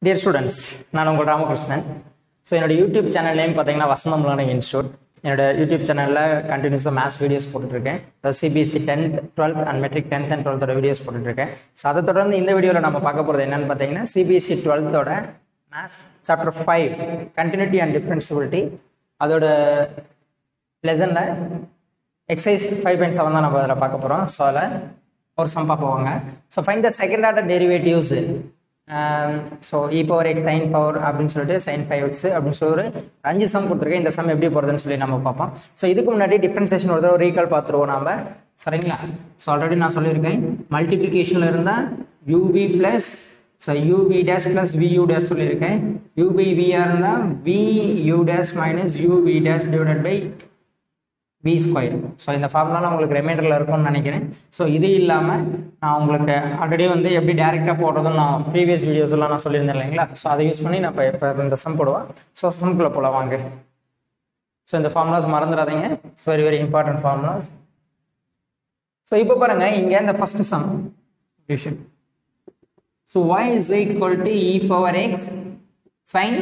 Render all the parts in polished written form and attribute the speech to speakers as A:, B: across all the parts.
A: Dear students, நான் உங்கள் Ramakrishnan. So என்னோட யூடியூப் சேனல் நேம் பார்த்தீங்கன்னா வசந்தம் லேர்னிங் இன்ஸ்டியூட். என்னோட யூடியூப் சேனலில் கண்டினியூஸாக மேத்ஸ் வீடியோஸ் போட்டுட்ருக்கேன். CBSE 10th 12th and matric 10th and 12th videos போட்டுட்ருக்கேன். ஸோ அதை தொடர்ந்து இந்த வீடியோவில் நம்ம பார்க்க போகிறது என்னென்னு பார்த்தீங்கன்னா CBSE 12th maths chapter 5 continuity and differentiability அதோட லெசனில் எக்ஸசைஸ் 5.7 தான் நம்ம அதில் பார்க்க போகிறோம். ஸோ அதில் ஒரு சம் பார்ப்போங்க. So find the second order derivatives. So e power x sine power அப்படின்னு சொல்லிட்டு சைன் 5x அப்படின்னு சொல்லி ஒரு 5 சம் கொடுத்துருக்கேன். இந்த சம் எப்படி போகிறதுன்னு சொல்லி நம்ம பார்ப்போம். ஸோ இதுக்கு முன்னாடி டிஃபரன்சியேஷன் ஒரு தடவை ரீகால் பார்த்துருவோம் நம்ம, சரிங்களா? ஸோ ஆல்ரெடி நான் சொல்லியிருக்கேன் மல்டிப்ளிகேஷனில் இருந்தால் UP plus so UP dash plus VU dash சொல்லியிருக்கேன். யூபி விஆர் இருந்தால் VU dash minus UP dash divided by P square. So இந்த ஃபார்முலாலாம் உங்களுக்கு ரிமைண்டரில் இருக்கும்னு நினைக்கிறேன். ஸோ இது இல்லாமல் நான் உங்களுக்கு ஆல்ரெடி வந்து எப்படி டேரெக்டாக போடுறதுன்னு நான் ப்ரீவியஸ் வீடியோஸ்லாம் நான் சொல்லியிருந்தேன் இல்லைங்களா? ஸோ அதை யூஸ் பண்ணி நான் இப்போ இந்த சம் போடுவேன். ஸோ சம்குள்ளே போகலாம் வாங்க. ஸோ இந்த ஃபார்முலாஸ் மறந்துடாதீங்க, it's very very important formulas. So இப்போ பாருங்கள், இங்கே இந்த first sum solution. So y is equal to e power x sin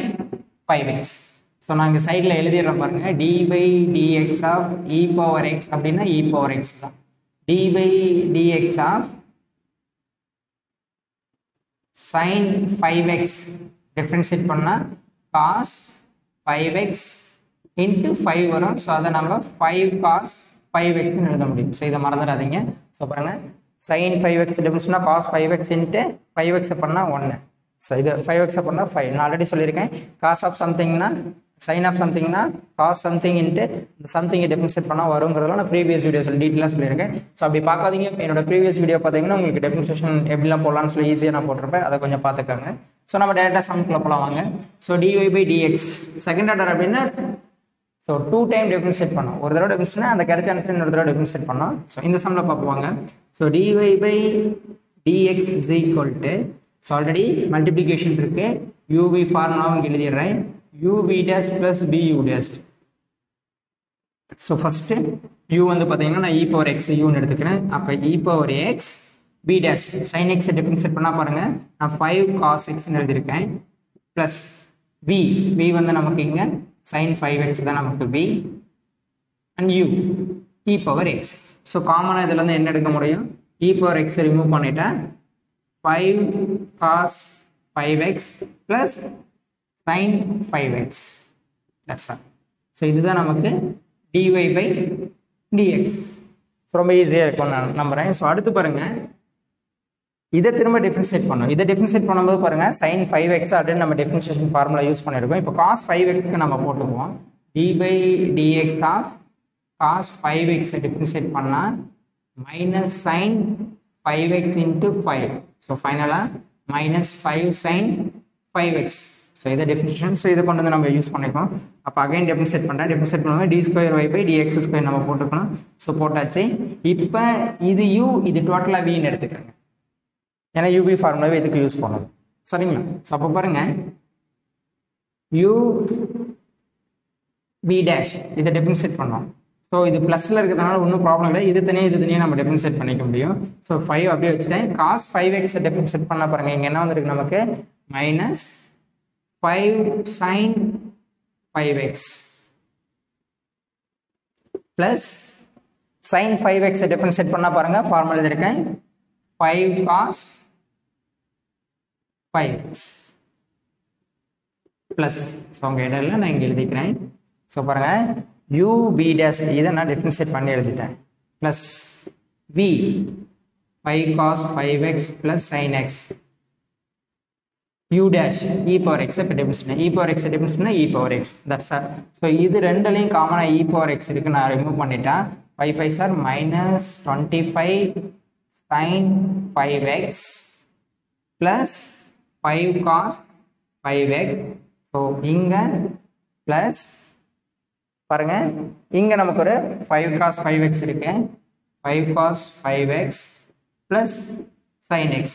A: 5x. So நான் இங்கே சைடில் எழுதிடுறேன் பாருங்கள், dy dx of E power X அப்படின்னா இ பவர் எக்ஸ் தான். dy dx of sin 5x differentiate பண்ணால் cos 5x இன்ட்டு 5 வரும். So அதை நம்ம 5 cos 5xன்னு எழுத முடியும். ஸோ இதை மறந்துடாதீங்க. ஸோ பாருங்கள், sin 5x டிஃப்ரென்ஸ்னா cos 5x into 5x பண்ணால் 1. ஸோ இது 5x பண்ணால் 5. நான் ஆல்ரெடி சொல்லியிருக்கேன் cos ஆஃப் சம்திங்னா சைன் ஆஃப் சம்திங்னா காஸ் சம்திங் இன்ட்டு இந்த சம்திங்கை டெஃபினிஷன் பண்ணால் வருங்கிறதெல்லாம் நான் ப்ரீவியஸ் வீடியோ சொல்லி டீட்டெயிலாக சொல்லியிருக்கேன். ஸோ அப்படி பார்க்காதீங்க, என்னோட ப்ரீவியஸ் வீடியோ பார்த்தீங்கன்னா உங்களுக்கு டெஃபினிஷன் எப்படிலாம் போடலான்னு சொல்லி ஈஸியாக நான் போட்டிருப்பேன், அதை கொஞ்சம் பார்த்துக்காங்க. ஸோ நம்ம டேரெக்டாக சம்குள்ளே போகலாம் வாங்க. So dy by dx second order அப்படின்னா ஸோ 2 டைம் டெஃபினிஷன் பண்ணோம். ஒரு தடவை டெஃபினிஷன் அந்த கிடைச்ச ஆன்சர் இன்னொரு தடவை டெஃபினிஷன் பண்ணோம். ஸோ இந்த சம்மில் பார்ப்போங்க. So dy by dx is equal to so already multiplication இருக்குது, uv ஃபார்முலாவும் இங்கே எழுதிடுறேன், uv dash plus bu dash. So first u வந்து பார்த்தீங்கன்னா நான் e power x யூன்னு எடுத்துக்கிறேன். அப்போ e power x b dash sin x differentiate பண்ணால் பாருங்கள், நான் 5 cos xன்னு எழுதியிருக்கேன் ப்ளஸ் v வந்து நமக்கு இங்கே sin 5x தான் நமக்கு b and u e power x. So காமனாக இதில் வந்து என்ன எடுக்க முடியும், e power x ரிமூவ் பண்ணிட்டேன், 5 cos 5x plus sin 5x. that's all. So இதுதான் நமக்கு dy by dx. ரொம்ப ஈஸியாக இருக்கும் நான் நம்புகிறேன். ஸோ அடுத்து பாருங்கள், இதை திரும்ப டிஃபரன்ஷியேட் பண்ணோம். இதை டிஃபரன்ஷியேட் பண்ணும்போது பாருங்கள் sin 5x அப்படின்னு நம்ம டிஃபரன்ஷியேஷன் ஃபார்முலா யூஸ் பண்ணியிருக்கோம். இப்போ cos 5xக்கு நம்ம போட்டுக்குவோம், dy by dx of cos 5x differentiate பண்ணால் minus sin 5x into 5. So ஃபைனலாக மைனஸ் 5 sin 5x. ஸோ இதை டெஃபினிஷன். ஸோ இதை கொண்டு வந்து நம்ம யூஸ் பண்ணிக்கோம். அப்போ அகைன் டெஃபினிஷேட் பண்ணுறேன். டெஃபினிஷேட் பண்ணுவோம் d square y by dx square நம்ம போட்டுக்கணும். ஸோ போட்டாச்சு. இப்போ இது u, இது டோட்டலாக வின்னு எடுத்துக்கிறேங்க, ஏன்னா யூபி ஃபார்முலாவே இதுக்கு யூஸ் பண்ணணும், சரிங்களா? ஸோ அப்போ பாருங்கள், u b டேஷ் இதை டெஃபினிஷேட் பண்ணோம். ஸோ இது ப்ளஸில் இருக்கிறதுனால ஒன்றும் ப்ராப்ளம் இல்லை, இது தனியாக நம்ம டெஃபினிஷேட் பண்ணிக்க முடியும். ஸோ 5 அப்படியே வச்சுட்டேன். cos 5x டெஃபினிஷேட் பண்ணால் பாருங்கள், இங்கே என்ன வந்திருக்கு நமக்கு, minus 5 sin 5x plus sin 5x டெஃபினிஷேட் பண்ணால் பாருங்கள், ஃபார்முலா எழுதியிருக்கேன் 5 cos 5x ப்ளஸ். ஸோ உங்கள் இடையில நான் இங்கே எழுதிக்கிறேன். ஸோ பாருங்கள், u b dash இதை நான் டிஃபரன்ஷியேட் பண்ணி எழுதிட்டேன் plus v 5 cos 5x plus sin x u dash e power x இப்போ differentiate, e power x டிஃபரன்ஷியேட்னா e power x. That's all. So இது ரெண்டுலையும் காமனாக e power x இருக்குது, நான் ரிமூவ் பண்ணிட்டேன். 5 5 sir minus 25 sin 5x plus 5 cos 5x. So இங்கே plus பாருங்க, இங்கே நமக்கு ஒரு 5 cos 5x இருக்கு, 5 cos 5x plus sin x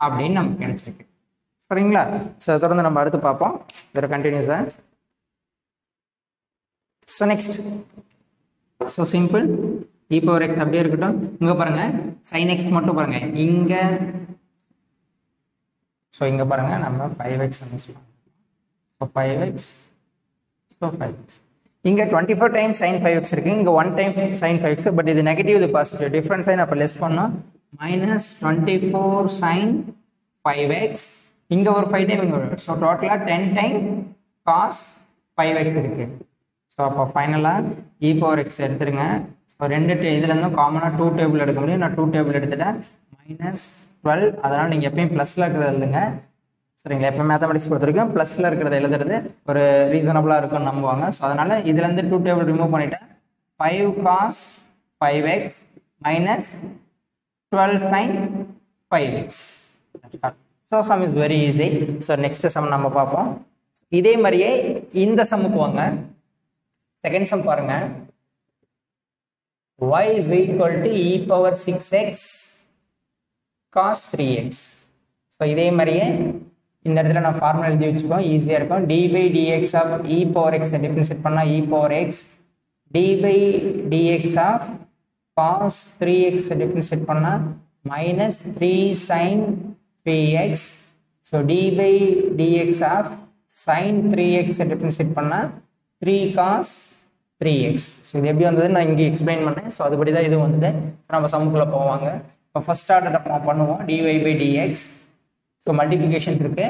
A: அப்படின்னு நமக்கு கிடைச்சிருக்கு, சரிங்களா? ஸோ தொடர்ந்து நம்ம அடுத்து பார்ப்போம் வேறு கண்டினியூஸாக. So next, so simple e power x அப்படியே இருக்கட்டும். இங்கே பாருங்கள் sin x மட்டும் பாருங்கள், இங்கே ஸோ இங்கே பாருங்கள் நம்ம 5x மிஸ் பண்ணுறோம். So 5x, so 5x. இங்கே 24 டைம்ஸ் sin 5x இருக்குது, இங்கே 1 டைம் sin 5x. பட் இது நெகட்டிவ், இது பாசிட்டிவ். டிஃப்ரெண்ட் சைன் அப்போ லெஸ் பண்ணோம். -24 sin 5x. இங்கே ஒரு 5 டைம் இங்கே வரும். ஸோ டோட்டலாக 10 டைம் cos 5x இருக்குது. ஸோ அப்போ ஃபைனலாக e power x எடுத்துருங்க. ஸோ ரெண்டு இதுலேருந்தும் காமனாக 2 டேபிள் எடுக்க முடியும். நான் 2 டேபிள் எடுத்துட்டேன். -12. அதனால் நீங்கள் எப்பயும் ப்ளஸில் இருக்கிறத எழுதுங்க. சரிங்களா? எப்போ மேத்தமெட்டிக்ஸ் பொறுத்த வரைக்கும் ப்ளஸில் இருக்கிறத எழுதுறது ஒரு ரீசனபுளாக இருக்கும்னு நம்புவாங்க. ஸோ அதனால் இதுலேருந்து 2 டேபிள் ரிமூவ் பண்ணிவிட்டேன். 5 cos 5x -12 sin 5x. So some is very easy. So next sum நம்ம பார்ப்போம். இதே மாதிரியே இந்த சம்முக்கு வாங்க. செகண்ட் சம் பாருங்க. y is equal to e power 6x cos 3x. So இதே மாதிரியே இந்த இடத்துல நான் ஃபார்முலா எழுதி வச்சுக்கோம், ஈஸியாக இருக்கும். dy dx of e power x differentiate பண்ணால் e power x, dy dx of cos 3x differentiate பண்ணால் -3 sin 3x. So dy dx of sin 3x differentiate பண்ணால் 3 cos 3x. ஸோ இது எப்படி வந்தது நான் இங்கே எக்ஸ்பிளைன் பண்ணேன். ஸோ அதுபடி தான் இது வந்தது. ஸோ நம்ம சம்முக்குள்ளே போவாங்க. இப்போ ஃபர்ஸ்ட் ஆர்டர் நம்ம பண்ணுவோம். dy dx. ஸோ மல்டிப்ளிகேஷன் இருக்கு.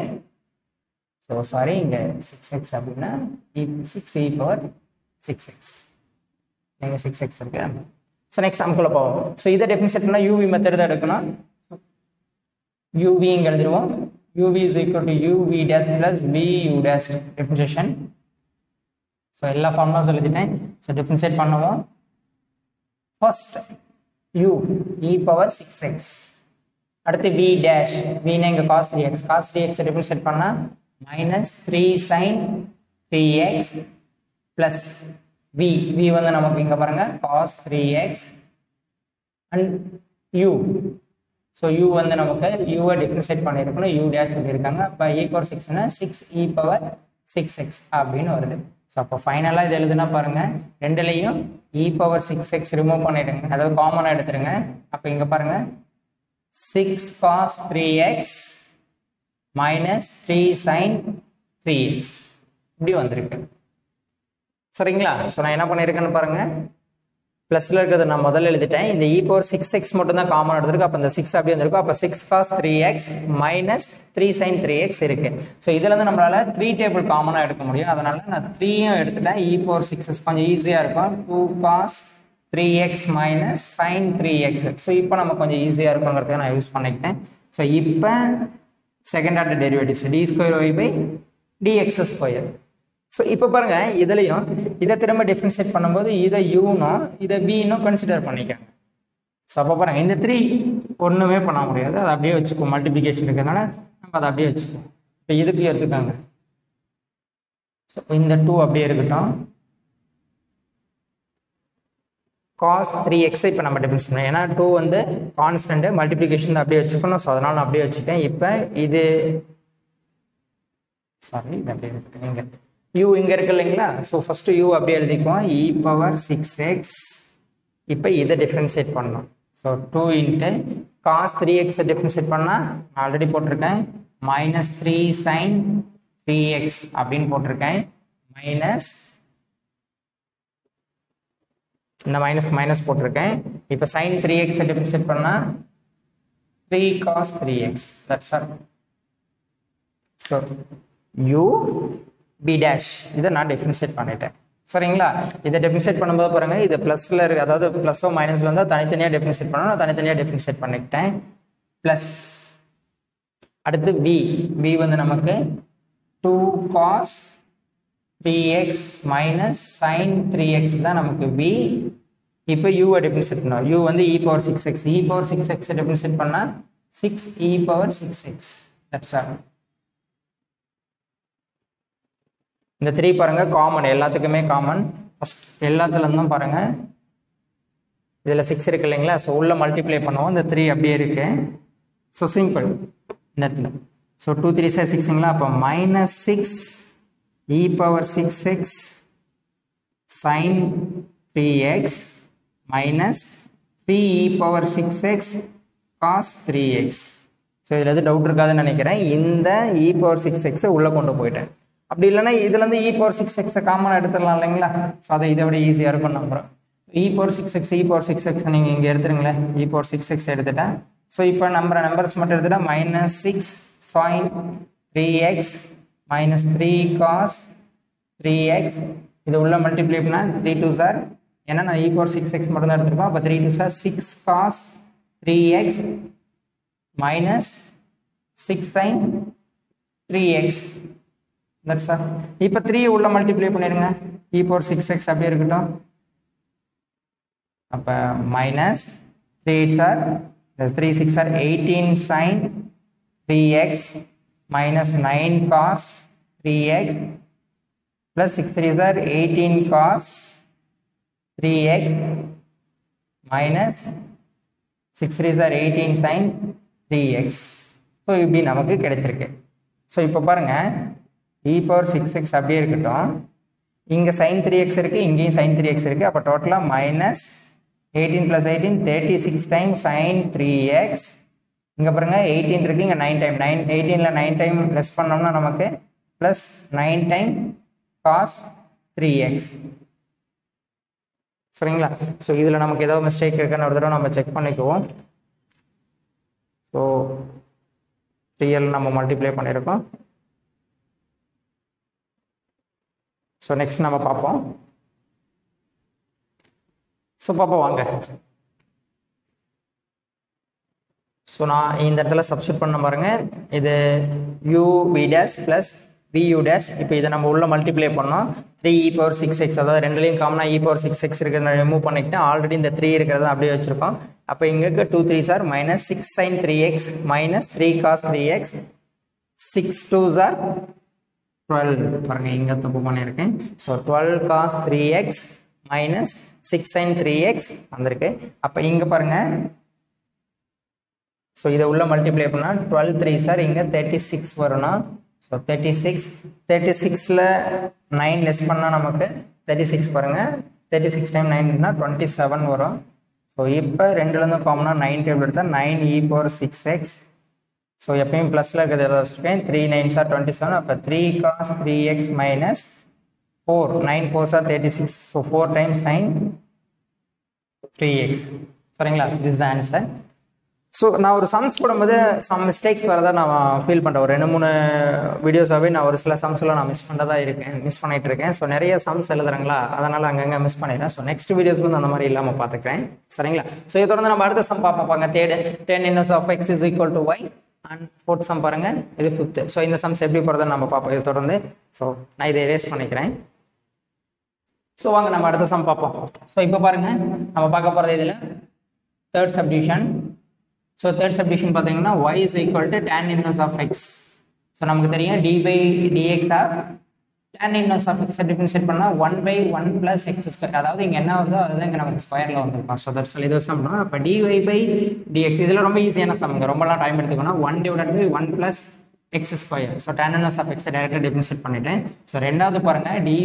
A: ஸோ சாரி, இங்கே 6x அப்படின்னா 6 e power 6x. நீங்கள் 6x இருக்கு. ஸோ நெக்ஸ்ட் சம்முக்குள்ளே போவோம். ஸோ இதை டெஃபினிஷன் பண்ணால் uv மெத்தட் தான் எடுக்கணும். uv இங்கே எழுதிடுவோம். uv is equal to uv dash plus bu dash differentiation. So எல்லா ஃபார்முலாஸும் எழுதிட்டேன். ஸோ டிஃபரன்ஷியேட் பண்ணுவோம். First u e power 6x. அடுத்து v dash, v னா இங்கே cos 3x. cos 3x differentiate பண்ணால் -3 sin 3x plus v வந்து நமக்கு இங்கே பாருங்க cos 3x and u. So u வந்து நமக்கு u டிஃபரன்ஷியேட் பண்ணியிருக்கணும். u dash பண்ணியிருக்காங்க. அப்போ e power 6னா 6 e power 6x அப்படின்னு வருது. ஸோ அப்போ ஃபைனலாக இது எழுதுனா பாருங்க, ரெண்டுலேயும் e power 6x ரிமூவ் பண்ணிடுங்க, அதாவது காமனாக எடுத்துருங்க. அப்போ இங்கே பாருங்க 6 cos 3x -3 sin 3x இப்படி வந்திருக்கு. சரிங்களா? ஸோ நான் என்ன பண்ணியிருக்கேன்னு பாருங்க, ப்ளஸில் இருக்கிறத நான் முதல்ல எழுதிட்டேன். இந்த e power 6x மட்டும் தான் காமன் எடுத்திருக்கு. அப்போ இந்த 6 அப்படியே வந்திருக்கும். அப்போ 6 cos 3x -3 sin 3x இருக்கு. ஸோ இதுலேருந்து நம்மளால 3 டேபிள் காமனாக எடுக்க முடியும். அதனால நான் 3யும் எடுத்துட்டேன். e power 6x கொஞ்சம் ஈஸியாக இருக்கும். 2 cos 3x sin 3x. So இப்போ நம்ம கொஞ்சம் ஈஸியாக இருக்குங்கிறதுக்கு நான் யூஸ் பண்ணிக்கிட்டேன். ஸோ இப்போ second order derivatives d2y dx square. So இப்போ பாருங்க, இதுலையும் இதை திரும்ப டிஃபரன்ஷியேட் பண்ணும்போது இதை யூனும் இதை பின்னும் கன்சிடர் பண்ணிக்காங்க. ஸோ அப்போ பாருங்க, இந்த 3 ஒன்றுமே பண்ண முடியாது, அதை அப்படியே வச்சுக்கோம். மல்டிப்ளிகேஷன் இருக்கிறதுனால நம்ம அதை அப்படியே வச்சுக்கோம். இப்போ இதுக்கு எடுத்துக்காங்க. ஸோ இந்த 2 அப்படியே இருக்கட்டும். cos 3x இப்போ நம்ம டிஃபரன்ஸ் பண்ணோம். ஏன்னா 2 வந்து கான்ஸ்டன்ட், மல்டிப்ளிகேஷன் அப்படியே வச்சுக்கணும். ஸோ அதனால நான் அப்படியே வச்சுட்டேன். இப்போ இது சாரி, இது அப்படியே இருக்கட்டும். இங்கே u இங்கே இருக்கு இல்லைங்களா? ஸோ ஃபர்ஸ்ட் u அப்படியே எழுதிக்குவோம். e power 6x. இப்போ இதை டிஃபரன்ஷியேட் பண்ணணும். So 2 into cos 3x differentiate பண்ணால் நான் ஆல்ரெடி போட்டிருக்கேன் -3 sin 3x அப்படின்னு போட்டிருக்கேன். மைனஸ் இந்த மைனஸ் போட்டிருக்கேன். இப்போ sin 3x டிஃபரன்ஷியேட் பண்ணால் 3 cos 3x. That's all. So u b dash இதை நான் டிஃபரன்ஷியேட் பண்ணிட்டேன். சரிங்களா? இதை டிஃபரன்ஷியேட் பண்ணும்போது பாருங்க, இது ப்ளஸ்ல இருக்கு, அதாவது ப்ளஸோ மைனஸ்ல இருந்தால் தனித்தனியாக டிஃபரன்ஷியேட் பண்ணணும். நான் தனித்தனியாக டிஃபரன்ஷியேட் பண்ணிக்கிட்டேன். ப்ளஸ் அடுத்து v வந்து நமக்கு 2 cos 3x sin 3x தான் நமக்கு v. இப்போ u டிஃபரன்ஷியேட் பண்ணோம். u வந்து e power 6x. e power 6x differentiate பண்ணால் 6 e power 6x. That's all. இந்த 3 பாருங்க காமன், எல்லாத்துக்குமே காமன். ஃபர்ஸ்ட் எல்லாத்துலேருந்தும் பாருங்க, இதில் 6 இருக்கு இல்லைங்களா? ஸோ உள்ள மல்டிப்ளை பண்ணுவோம். இந்த 3 அப்படியே இருக்கு. ஸோ சிம்பிள் இந்த இடத்துல. ஸோ 2 3 6ங்களா? அப்போ -6 e power 6x sin 3x -3 e power 6x cos 3x. So இதில் எது டவுட் இருக்காதுன்னு நினைக்கிறேன். இந்த e பவர் 6x உள்ளே கொண்டு போயிட்டேன். அப்படி இல்லைன்னா இதுலேருந்து e பவர் 6x காமனாக எடுத்துடலாம் இல்லைங்களா? ஸோ அதை இதை விட ஈஸியாக இருக்கும் நம்புகிறோம். e பவர் 6x நீங்கள் இங்கே எடுத்துருங்களேன். e பவர் 6x எடுத்துட்டேன். ஸோ இப்போ நம்பர்ஸ் மட்டும் எடுத்துட்டா -6 sin 3x minus 3 cos 3x இது உள்ள மல்டிப்ளை பண்ணால் 3 2s are ஏன்னா நான் e பவர் 6x மட்டும் தான் எடுத்துருக்கோம். அப்போ 3 2s are 6 cos 3x minus 6 sin 3x. That's all. இப்போ 3 உள்ள மல்டிப்ளை பண்ணிடுங்க. e பவர் 6x அப்படியே இருக்கட்டும். அப்போ minus 3 8s are 3 6 are 18 sin 3x minus 9 cos 3x plus 6 3s are 18 cos 3x minus 6 3s are 18 sin 3x. So இப்படி நமக்கு கிடைச்சிருக்கு. So இப்போ பாருங்கள் e பவர் 6x அப்படியே இருக்கட்டும். இங்கே sin 3x இருக்குது, இங்கேயும் sin 3x இருக்குது. அப்போ டோட்டலாக minus 18 plus 18 36 times sin 3x. இங்கே பாருங்கள் 18 இருக்குது, இங்கே 9 டைம் 18ல் 9 டைம் லெஸ் பண்ணோம்னா நமக்கு ப்ளஸ் 9 டைம் cos 3x. சரிங்களா? ஸோ இதில் நமக்கு ஏதோ மிஸ்டேக் இருக்குன்னு ஒரு தடவை நம்ம செக் பண்ணிக்குவோம். ஸோ 3l நம்ம மல்டிப்ளை பண்ணியிருக்கோம். ஸோ நெக்ஸ்ட் நம்ம பார்ப்போம். ஸோ பார்ப்போம் வாங்க. ஸோ நான் இந்த இடத்துல சப்ஸ்டிட் பண்ண பாருங்க. இது u b dash plus bu dash. இப்போ இதை நம்ம உள்ள மல்டிப்ளை பண்ணோம். 3 e பவர் 6x அதாவது ரெண்டுலேயும் காமனாக e பவர் 6x இருக்கிறத ரிமூவ் பண்ணிக்கிட்டேன். ஆல்ரெடி இந்த 3 இருக்கிறத அப்படியே வச்சுருக்கோம். அப்போ இங்கே 2 3s are minus 6 sin 3x minus 3 cos 3x 6 2s are 12. பாருங்கள் இங்கே தப்பு பண்ணியிருக்கேன். So 12 cos 3x minus 6 sin 3x வந்திருக்கு. அப்போ இங்கே பாருங்கள். ஸோ இதை உள்ள மல்டிப்ளை பண்ணால் 12 3s are இங்கே 36 வரணும். ஸோ 36ல் 9 லெஸ் பண்ணால் நமக்கு 36 பாருங்கள். 36 டைம் 9னா 27 வரும். ஸோ இப்போ ரெண்டுலேருந்து காமனாக 9 டேபிள் எடுத்தால் 9 e பவர் 6x. ஸோ எப்பயும் ப்ளஸில் இருக்கிறது எதாவது வச்சுருக்கேன். 3 9s are 27. அப்போ 3 cos 3x minus 4 9 4s are 36. So 4 times sin 3x. சரிங்களா? This is the answer. So நான் ஒரு சம்ஸ் போடும்போது சம் மிஸ்டேக்ஸ் வரதான் நான் ஃபீல் பண்ணுறேன். ஒரு 2-3 வீடியோஸாகவே நான் ஒரு சில சம்ஸ்லாம் நான் மிஸ் பண்ணிகிட்டு இருக்கேன். ஸோ நிறைய சம்ஸ் எழுதுறேங்களா, அதனால் அங்கங்கே மிஸ் பண்ணிடுறேன். ஸோ நெக்ஸ்ட் வீடியோஸ் வந்து அந்த மாதிரி இல்லாமல் பார்த்துக்கிறேன். சரிங்களா? ஸோ இதை தொடர்ந்து நம்ம அடுத்த சம் பார்ப்பாங்க. Third 10 inverse of x is equal to y and fourth some பாருங்கள், இது 5th. ஸோ இந்த சம்ஸ் எப்படி போகிறத நம்ம பார்ப்போம் இதை தொடர்ந்து. ஸோ நான் இதை எரேஸ் பண்ணிக்கிறேன். ஸோ வாங்க நம்ம அடுத்த சம் பார்ப்போம். ஸோ இப்போ பாருங்கள் நம்ம பார்க்க போகிறது இதில் third subdivision. So third subdivision பார்த்தீங்கன்னா y is equal to tan inverse of x. So நமக்கு தெரியும் dy dx of tan inverse of x differentiate பண்ணால் 1/1 plus x ஸ்கொயர். அதாவது இங்கே என்ன வருதோ அதுதான் இங்கே நமக்கு ஸ்கொயரில் வந்திருக்கும். ஸோ தட்ஸ் இது சம்னா அப்போ dy by dx இதில் ரொம்ப ஈஸியான சம்ங்க, ரொம்பலாம் டைம் எடுத்துக்கணும். 1/1 plus x square. So tan inverse of x டேரெக்டாக டிஃபரன்ஷியேட் பண்ணிட்டேன். ஸோ ரெண்டாவது பாருங்கள் dy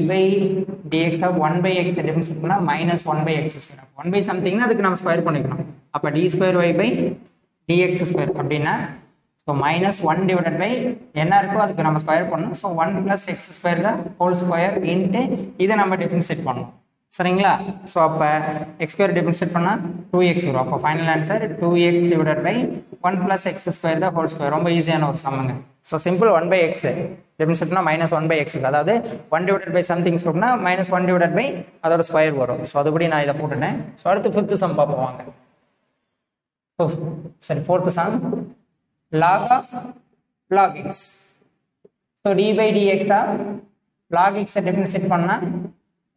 A: dx of 1/x differentiate பண்ணால் -1/x ஸ்கொயர். 1 சம்திங்னா அதுக்கு நம்ம ஸ்கொயர் பண்ணிக்கணும். அப்போ d square y by dx square அப்படின்னா ஸோ -1 டிவைடட் பை என்ன இருக்கோ அதுக்கு நம்ம ஸ்கொயர் பண்ணணும். ஸோ 1 + x ஸ்கொயர் தான் ஹோல் ஸ்கொயர் இன்ட்டு இதை நம்ம டிஃபரன்ஷியேட் பண்ணணும். சரிங்களா? ஸோ அப்போ எக்ஸ் ஸ்கொயர் டிஃபரன்ஷியேட் பண்ணால் 2x வரும். அப்போ final answer 2x divided by 1 + x square தான் ஹோல் ஸ்கொயர். ரொம்ப ஈஸியான ஒரு சம்முங்க. ஸோ சிம்பிள் 1/x டிஃபரன்ஷியேட் பண்ணால் -1/x, அதாவது 1 டிவைடட் பை சம்திங் சொல்லுன்னா -1 டிவைடட் பை அதோட ஸ்கொயர் வரும். ஸோ அதுபடி நான் இதை போட்டுட்டேன். ஸோ அடுத்து 5th சம் பார்ப்போம் வாங்க. சரி 4th sum log of log x. so d by dx of log x differentiate பண்ணா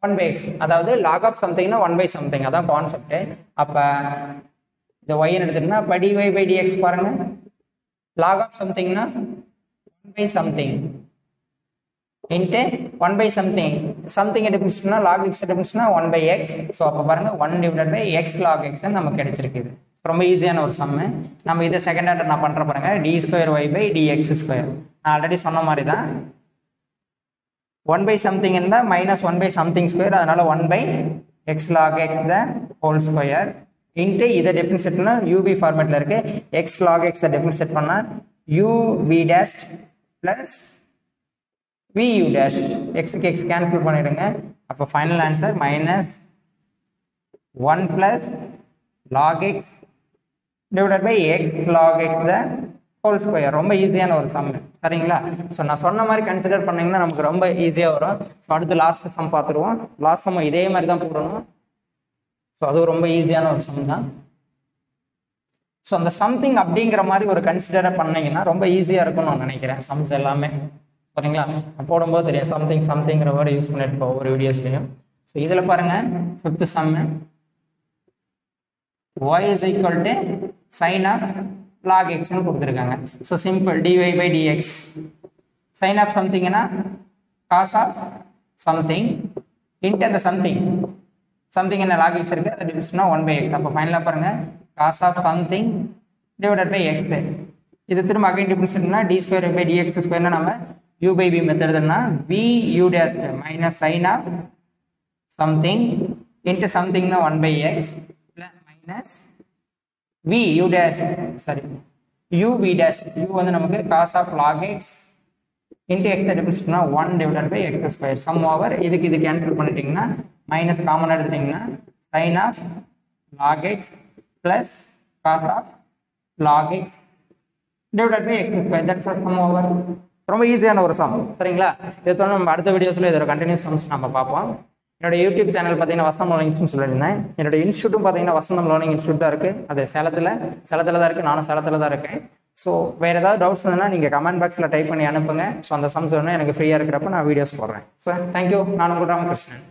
A: 1/x, அதாவது log of something னா 1/something, அதான் கான்செப்ட். அப்ப இந்த y ன்னு எடுத்துட்டா அப்ப dy by dx பாருங்க, log of something னா 1/something into 1/something, something differentiate பண்ணா log x டிஃபரன்ஷியேட் பண்ணா 1/x. ஸோ அப்போ பாருங்க 1 divided by x log x நமக்கு கிடைச்சிருக்கு. ரொம்ப ஈஸியான ஒரு சம்மு. நம்ம இதை செகண்ட் ஆர்டர் நான் பண்ணுற பாருங்க, d square y by dx square. நான் ஆல்ரெடி சொன்ன மாதிரி தான் 1/something இருந்தால் -1/something ஸ்கொயர், அதனால 1/x log x the whole square into இதை டிஃபரன்ஷியேட் பண்ணால் யூபி ஃபார்மேட்டில் இருக்கு எக்ஸ் லாக் எக்ஸை டிஃபரன்ஷியேட் பண்ணால் UV dash plus VU dash எக்ஸுக்கு எக்ஸ் கேன்சல் பண்ணிடுங்க. அப்போ final answer minus 1 plus log x divided by x log x the whole square. ரொம்ப ஈஸியான ஒரு சம் சரிங்களா. ஸோ நான் சொன்ன மாதிரி கன்சிடர் பண்ணிங்கன்னா நமக்கு ரொம்ப ஈஸியாக வரும். ஸோ அடுத்து லாஸ்ட் சம் பார்த்துருவோம். லாஸ்ட் சம் இதே மாதிரி தான் போடணும். ஸோ அதுவும் ரொம்ப ஈஸியான ஒரு சம் தான். ஸோ அந்த சம்திங் அப்படிங்கிற மாதிரி ஒரு கன்சிடரை பண்ணிங்கன்னா ரொம்ப ஈஸியாக இருக்கும்னு நான் நினைக்கிறேன் சம்ஸ் எல்லாமே சரிங்களா. போடும்போது தெரியும் சம்திங் சம்திங்கிற வேர்டு யூஸ் பண்ணிட்டு இருப்போம் ஒவ்வொரு வீடியோஸ்லையும். ஸோ இதில் பாருங்கள் 5th sum y is equal to sin of log x ன்னு கொடுத்துருக்காங்க. So simple dy by dx sin of something னா cos of something into அந்த something என்ன log x இருக்கு அது டிவிஷனா 1 by x. அப்போ ஃபைனலாக பாருங்க cos of something divided by x. இது திரும்ப அகைன் டிஃபரன்ஷியேட்னா d square by dx ஸ்கொயர்னா நம்ம u by v மெத்தட்னா v u dash minus sin of something into something னா 1 by x minus v u dash sorry u v dash u வந்து நமக்கு cos of log x into x டிஃபரன்ஷியேட்னா 1 divided by x square sum over இதுக்கு இது cancel பண்ணிட்டீங்கன்னா minus common எடுத்துட்டீங்கன்னா sin of log x plus cos of log x divided by x square that's a sum over. ரொம்ப ஈஸியான ஒரு some சரிங்களா. இதை தொடர்ந்து நம்ம அடுத்த வீடியோஸில் இதோட கண்டினியூஸ் சம்ஸ் நம்ம பார்ப்போம். என்னோட யூடியூப் சேனல் பார்த்தீங்கன்னா வசந்தம் லேர்னிங் இன்ஸ்டியூட் சொல்லியிருந்தேன். என்னோட இன்ஸ்டியூட்டும் பார்த்தீங்கன்னா வசந்தம் லேர்னிங் இன்ஸ்டியூட் தான் இருக்குது. அது சேலத்தில் தான் இருக்குது. நானும் சேலத்தில் தான் இருக்கேன். ஸோ வேறு ஏதாவது டவுட்ஸ் இருந்ததுன்னா நீங்கள் கமெண்ட் பாக்ஸில் டைப் பண்ணி அனுப்புங்க. ஸோ அந்த சம்ஸ் வேணும் எனக்கு ஃப்ரீயாக இருக்கிறப்ப நான் வீடியோஸ் போடுறேன். So thank you. நான் உங்கள் ராமகிருஷ்ணன்.